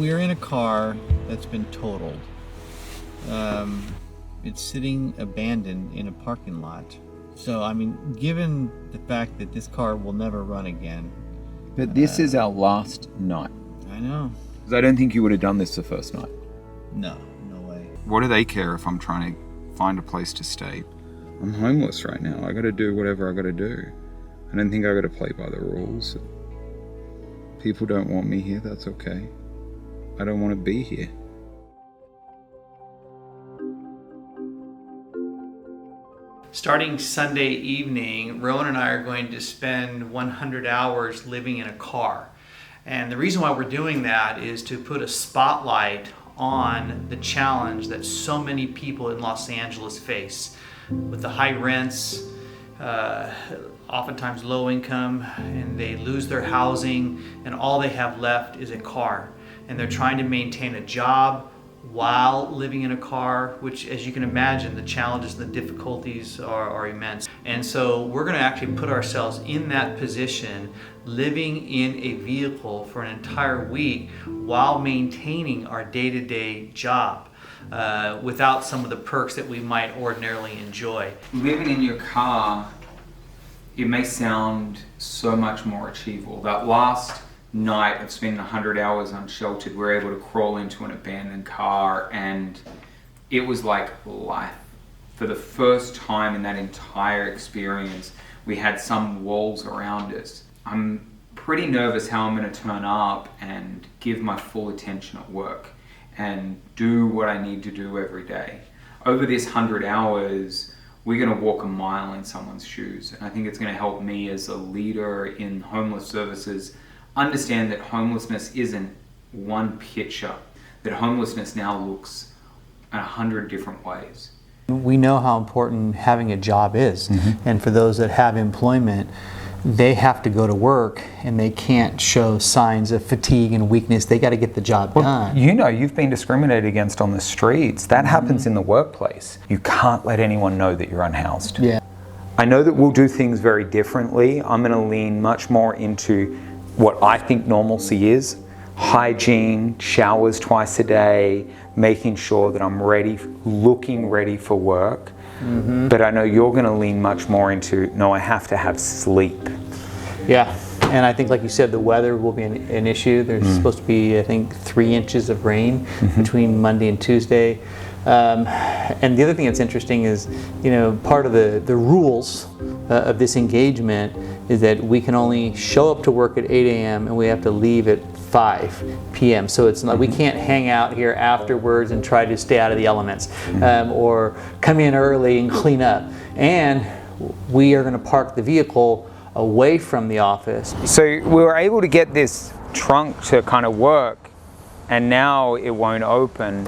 we're in a car that's been totaled. It's sitting abandoned in a parking lot. So, I mean, given the fact that this car will never run again. But this is our last night. I know. Because I don't think you would have done this the first night. No way. What do they care if I'm trying to find a place to stay? I'm homeless right now. I got to do whatever I got to do. I don't think I got to play by the rules. People don't want me here, that's okay. I don't want to be here. Starting Sunday evening, Rowan and I are going to spend 100 hours living in a car. And the reason why we're doing that is to put a spotlight on the challenge that so many people in Los Angeles face with the high rents, oftentimes low income, and they lose their housing, and all they have left is a car. And they're trying to maintain a job while living in a car, which, as you can imagine, the challenges and the difficulties are immense. And so we're going to actually put ourselves in that position, living in a vehicle for an entire week while maintaining our day-to-day job, without some of the perks that we might ordinarily enjoy. Living in your car, it may sound so much more achievable. That last night of spending 100 hours unsheltered, we were able to crawl into an abandoned car, and it was like life. For the first time in that entire experience, we had some walls around us. I'm pretty nervous how I'm going to turn up and give my full attention at work and do what I need to do every day. Over this 100 hours, we're going to walk a mile in someone's shoes, and I think it's going to help me as a leader in homeless services understand that homelessness isn't one picture, that homelessness now looks 100 different ways. We know how important having a job is, and for those that have employment, they have to go to work and they can't show signs of fatigue and weakness. They got to get the job done. You know, you've been discriminated against on the streets. That happens in the workplace. You can't let anyone know that you're unhoused. Yeah. I know that we'll do things very differently. I'm going to lean much more into what I think normalcy is. Hygiene, showers twice a day, making sure that I'm ready, looking ready for work. But I know you're going to lean much more into, no, I have to have sleep. Yeah, and I think, like you said, the weather will be an issue. There's supposed to be, I think, 3 inches of rain between Monday and Tuesday. And the other thing that's interesting is, you know, part of the rules of this engagement is that we can only show up to work at 8 a.m. and we have to leave at 5 p.m. So it's not, we can't hang out here afterwards and try to stay out of the elements, or come in early and clean up. And we are going to park the vehicle away from the office. So we were able to get this trunk to kind of work, and now it won't open.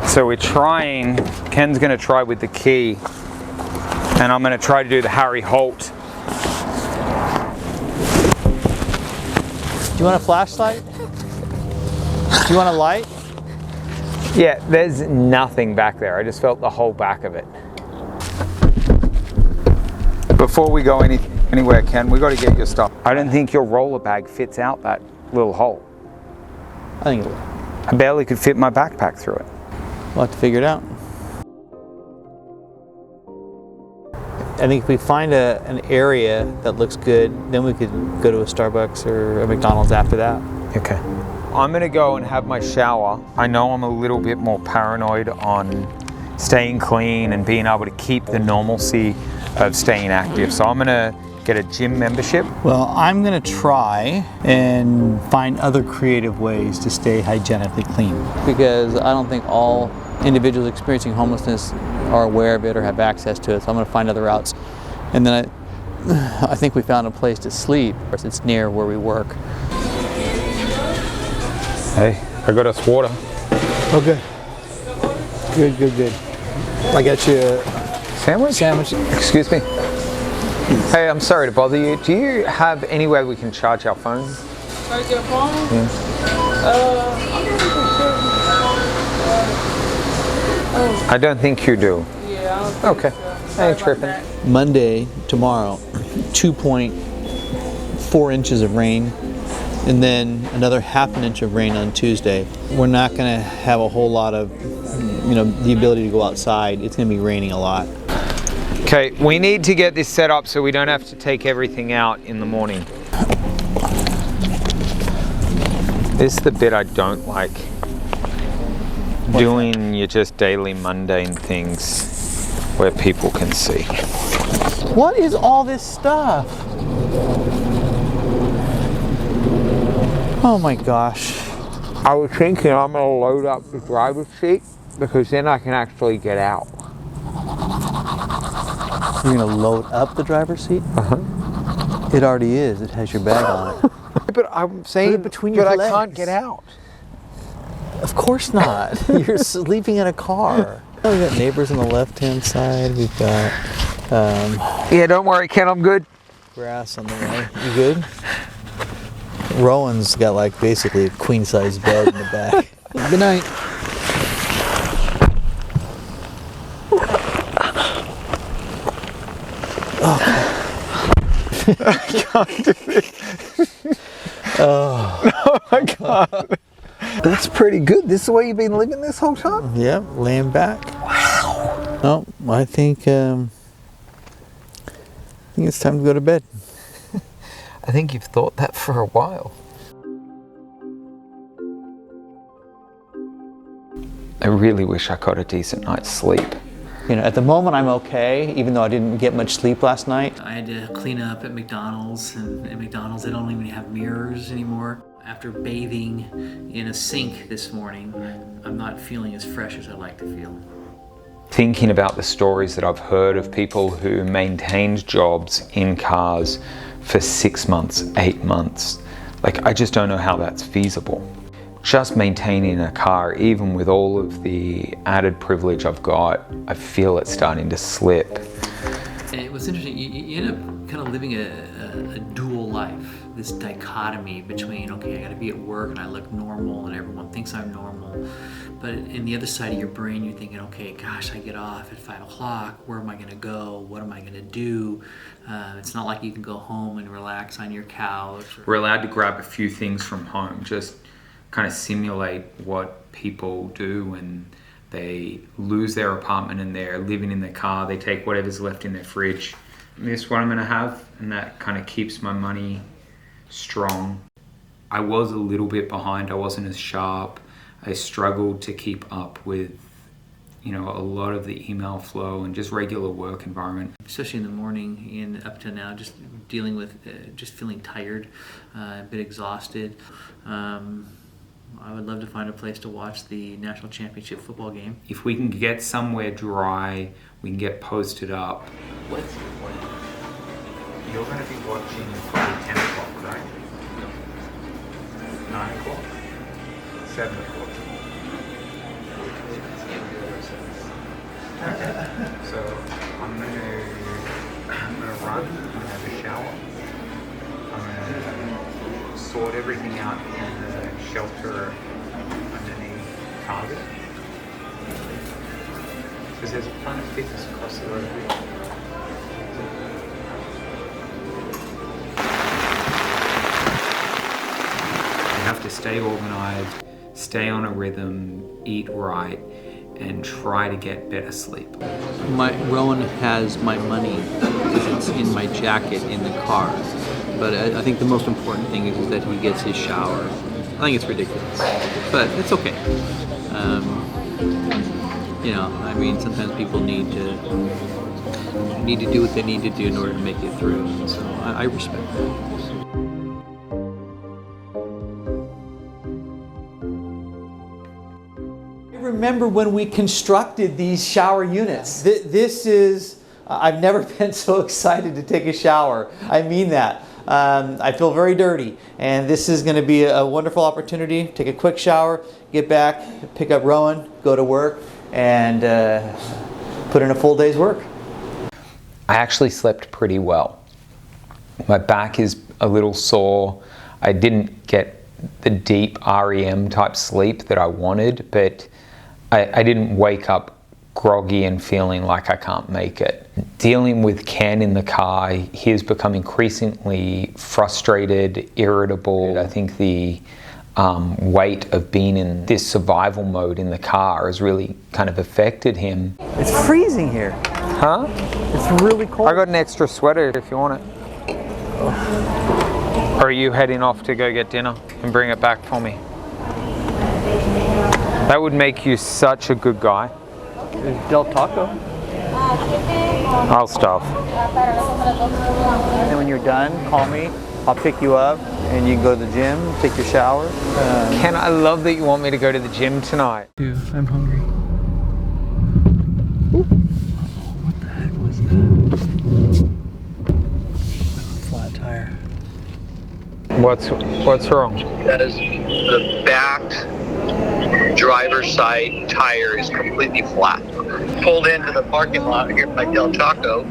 So we're trying, Ken's going to try with the key, and I'm going to try to do the Harry Holt. Do you want a flashlight? Do you want a light? Yeah, there's nothing back there. I just felt the whole back of it. Before we go anywhere, Ken, we got to get your stuff. I don't think your roller bag fits out that little hole. I think it will. I barely could fit my backpack through it. We'll have to figure it out. I think if we find an area that looks good, then we could go to a Starbucks or a McDonald's after that. Okay. I'm gonna go and have my shower. I know I'm a little bit more paranoid on staying clean and being able to keep the normalcy of staying active. So I'm gonna get a gym membership. Well, I'm gonna try and find other creative ways to stay hygienically clean, because I don't think all individuals experiencing homelessness are aware of it or have access to it. So I'm going to find other routes. And then I think we found a place to sleep. It's near where we work. Hey, I got us water. Okay. Good. I got you a sandwich. Excuse me. Hey, I'm sorry to bother you. Do you have anywhere we can charge our phones? Charge your phone? Yeah. I don't think you do. Yeah, I don't think Okay. so. I ain't tripping. Monday, tomorrow, 2.4 inches of rain. and then another half an inch of rain on Tuesday. We're not going to have a whole lot of, the ability to go outside. It's going to be raining a lot. Okay, we need to get this set up so we don't have to take everything out in the morning. This is the bit I don't like. Doing your just daily mundane things where people can see. What is all this stuff? Oh my gosh. I was thinking I'm going to load up the driver's seat because then I can actually get out. You're going to load up the driver's seat? Uh-huh. It already is. It has your bag on it. But I'm saying, Put it between your but legs. I can't get out. Of course not. You're sleeping in a car. Oh, we got neighbors on the left-hand side. We've got Yeah, don't worry, Ken, I'm good. grass on the right. You good? Rowan's got like basically a queen-size bed in the back. Good night. I can't do this. Oh my God. That's pretty good. This is the way you've been living this whole time? Yep, laying back. Wow. Oh, I think it's time to go to bed. I think you've thought that for a while. I really wish I got a decent night's sleep. At the moment I'm okay, even though I didn't get much sleep last night. I had to clean up at McDonald's, and at McDonald's they don't even have mirrors anymore. After bathing in a sink this morning, I'm not feeling as fresh as I'd like to feel. Thinking about the stories that I've heard of people who maintained jobs in cars for 6 months, 8 months. I just don't know how that's feasible. Just maintaining a car, even with all of the added privilege I've got, I feel it's starting to slip. And it was interesting, you end up kind of living a dual life, this dichotomy between, okay, I gotta be at work and I look normal and everyone thinks I'm normal. But in the other side of your brain, you're thinking, okay, gosh, I get off at 5 o'clock, where am I gonna go? What am I gonna do? It's not like you can go home and relax on your couch. We're allowed to grab a few things from home, just kind of simulate what people do when they lose their apartment and they're living in their car. They take whatever's left in their fridge. This is what I'm gonna have, and that kind of keeps my money strong. I was a little bit behind. I wasn't as sharp. I struggled to keep up with, a lot of the email flow and just regular work environment. Especially in the morning and up to now, just dealing with, just feeling tired, a bit exhausted. I would love to find a place to watch the national championship football game. If we can get somewhere dry, we can get posted up. What's your plan? You're going to be watching probably 10 o'clock, right? 9 o'clock? 7 o'clock? So I'm gonna run, I'm gonna have a shower, I'm gonna sort everything out in the shelter underneath Target. Because there's a Planet Fitness across the road here. You have to stay organized, stay on a rhythm, eat right, and try to get better sleep. Rowan has my money because it's in my jacket in the car. But I think the most important thing is that he gets his shower. I think it's ridiculous, but it's okay. Sometimes people need to do what they need to do in order to make it through. So I respect that. Remember when we constructed these shower units. This is, I've never been so excited to take a shower. I mean that. I feel very dirty, and this is going to be a wonderful opportunity. Take a quick shower, get back, pick up Rowan, go to work, and put in a full day's work. I actually slept pretty well. My back is a little sore. I didn't get the deep REM type sleep that I wanted, but I didn't wake up groggy and feeling like I can't make it. Dealing with Ken in the car, he has become increasingly frustrated, irritable. I think the weight of being in this survival mode in the car has really kind of affected him. It's freezing here. Huh? It's really cold. I got an extra sweater if you want it. Or are you heading off to go get dinner and bring it back for me? That would make you such a good guy. There's Del Taco. I'll stop. And when you're done, call me. I'll pick you up and you can go to the gym, take your shower. Ken, I love that you want me to go to the gym tonight. Dude, I'm hungry. Ooh. What the heck was that? Flat tire. What's wrong? Because the back driver's side tire is completely flat. Pulled into the parking lot here by Del Taco,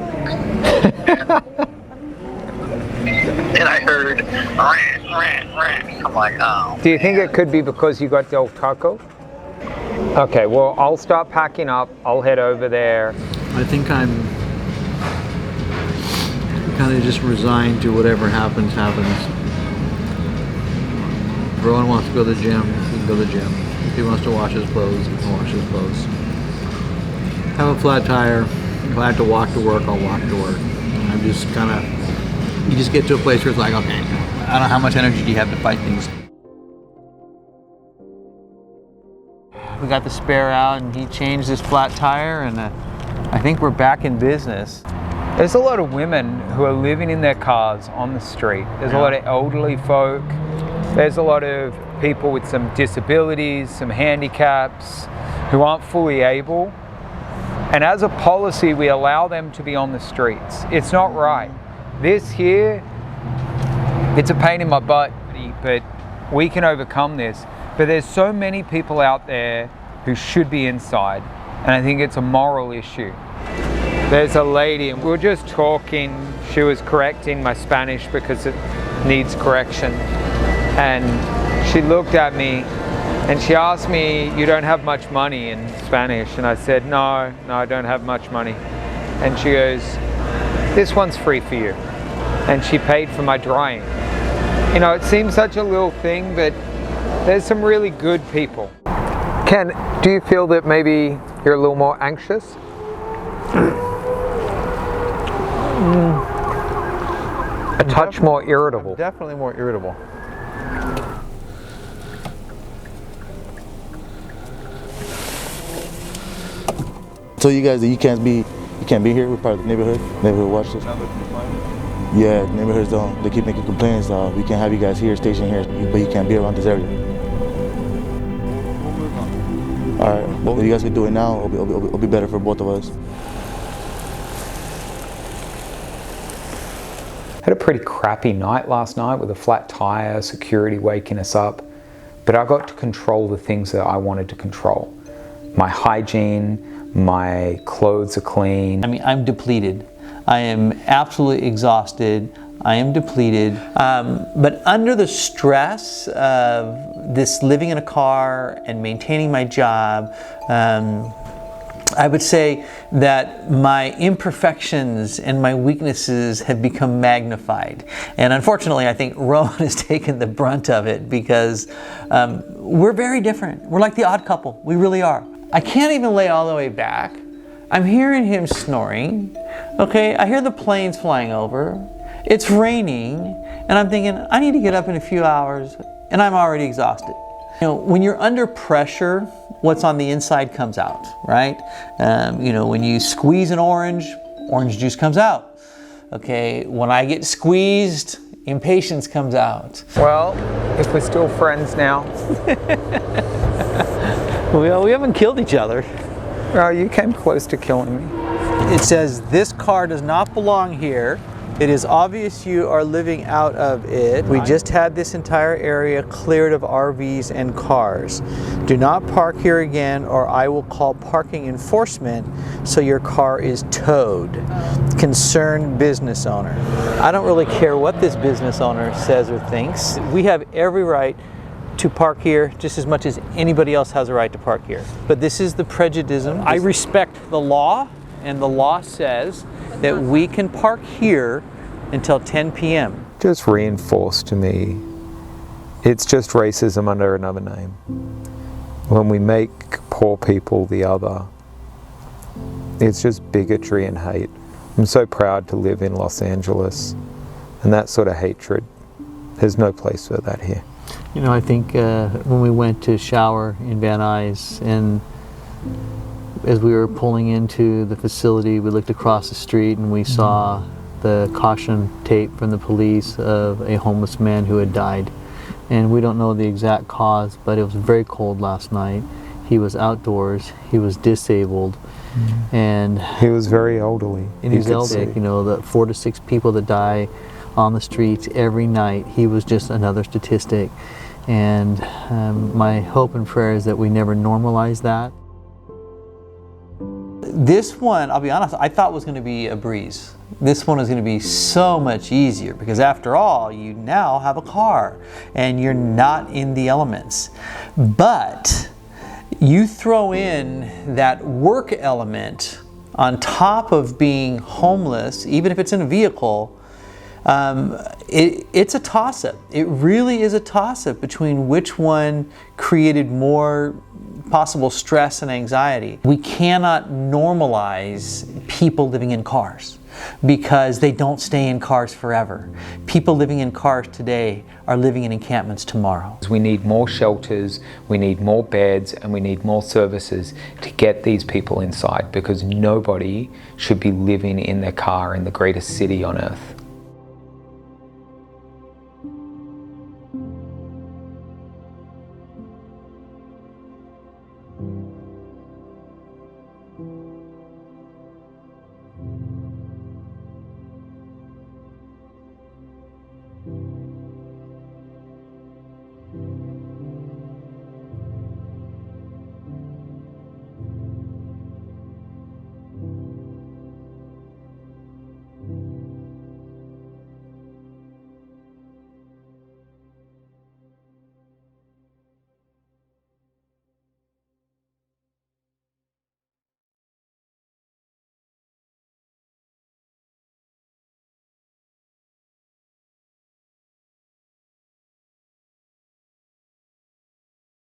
and I heard rant, rant, rant. I'm like, oh. Do you think it could be because you got Del Taco? Okay, well, I'll start packing up. I'll head over there. I think I'm kind of just resigned to whatever happens. If Rowan wants to go to the gym, he can go to the gym. If he wants to wash his clothes, he can wash his clothes. Have a flat tire. If I have to walk to work, I'll walk to work. I'm just kind of, you just get to a place where it's like, okay, I don't know how much energy do you have to fight things. We got the spare out and he changed his flat tire and I think we're back in business. There's a lot of women who are living in their cars on the street. There's a lot of elderly folk. There's a lot of people with some disabilities, some handicaps, who aren't fully able. And as a policy, we allow them to be on the streets. It's not right. This here, it's a pain in my butt, but we can overcome this. But there's so many people out there who should be inside, and I think it's a moral issue. There's a lady, and we were just talking. She was correcting my Spanish because it needs correction. And she looked at me and she asked me, "You don't have much money," in Spanish. And I said, no, I don't have much money. And she goes, "This one's free for you." And she paid for my drying. You know, it seems such a little thing, but there's some really good people. Ken, do you feel that maybe you're a little more anxious? A touch more irritable. Definitely more irritable. So you guys, you can't be here. We're part of the neighborhood watch this. Yeah, neighborhoods they keep making complaints. We can't have you guys here, stationed here, but you can't be around this area. All right, well, if you guys can do it now, it'll be better for both of us. Had a pretty crappy night last night with a flat tire, security waking us up, but I got to control the things that I wanted to control. My hygiene, my clothes are clean. I mean, I'm depleted. I am absolutely exhausted. I am depleted. But under the stress of this living in a car and maintaining my job, I would say that my imperfections and my weaknesses have become magnified. And unfortunately, I think Rowan has taken the brunt of it because we're very different. We're like the odd couple. We really are. I can't even lay all the way back. I'm hearing him snoring. Okay, I hear the planes flying over. It's raining, and I'm thinking, I need to get up in a few hours, and I'm already exhausted. You know, when you're under pressure, what's on the inside comes out, right? You know, when you squeeze an orange juice comes out. Okay, when I get squeezed, impatience comes out. Well, if we're still friends now. Well, we haven't killed each other. Well, you came close to killing me. It says, this car does not belong here. It is obvious you are living out of it. We just had this entire area cleared of RVs and cars. Do not park here again or I will call parking enforcement so your car is towed. Concerned business owner. I don't really care what this business owner says or thinks. We have every right to park here just as much as anybody else has a right to park here. But this is the prejudice. I respect the law, and the law says that we can park here until 10 p.m. Just reinforced to me, it's just racism under another name. When we make poor people the other, it's just bigotry and hate. I'm so proud to live in Los Angeles, and that sort of hatred, there's no place for that here. You know, I think when we went to shower in Van Nuys, and as we were pulling into the facility, we looked across the street and we saw the caution tape from the police of a homeless man who had died. And we don't know the exact cause, but it was very cold last night. He was outdoors, he was disabled, and he was very elderly. And he's elderly. You know, the 4 to 6 people that die on the streets every night, he was just another statistic. And my hope and prayer is that we never normalize that. This one, I'll be honest, I thought was going to be a breeze. This one is going to be so much easier because after all, you now have a car and you're not in the elements. But you throw in that work element on top of being homeless, even if it's in a vehicle, it's a toss-up. It really is a toss-up between which one created more possible stress and anxiety. We cannot normalize people living in cars because they don't stay in cars forever. People living in cars today are living in encampments tomorrow. We need more shelters, we need more beds, and we need more services to get these people inside, because nobody should be living in their car in the greatest city on earth.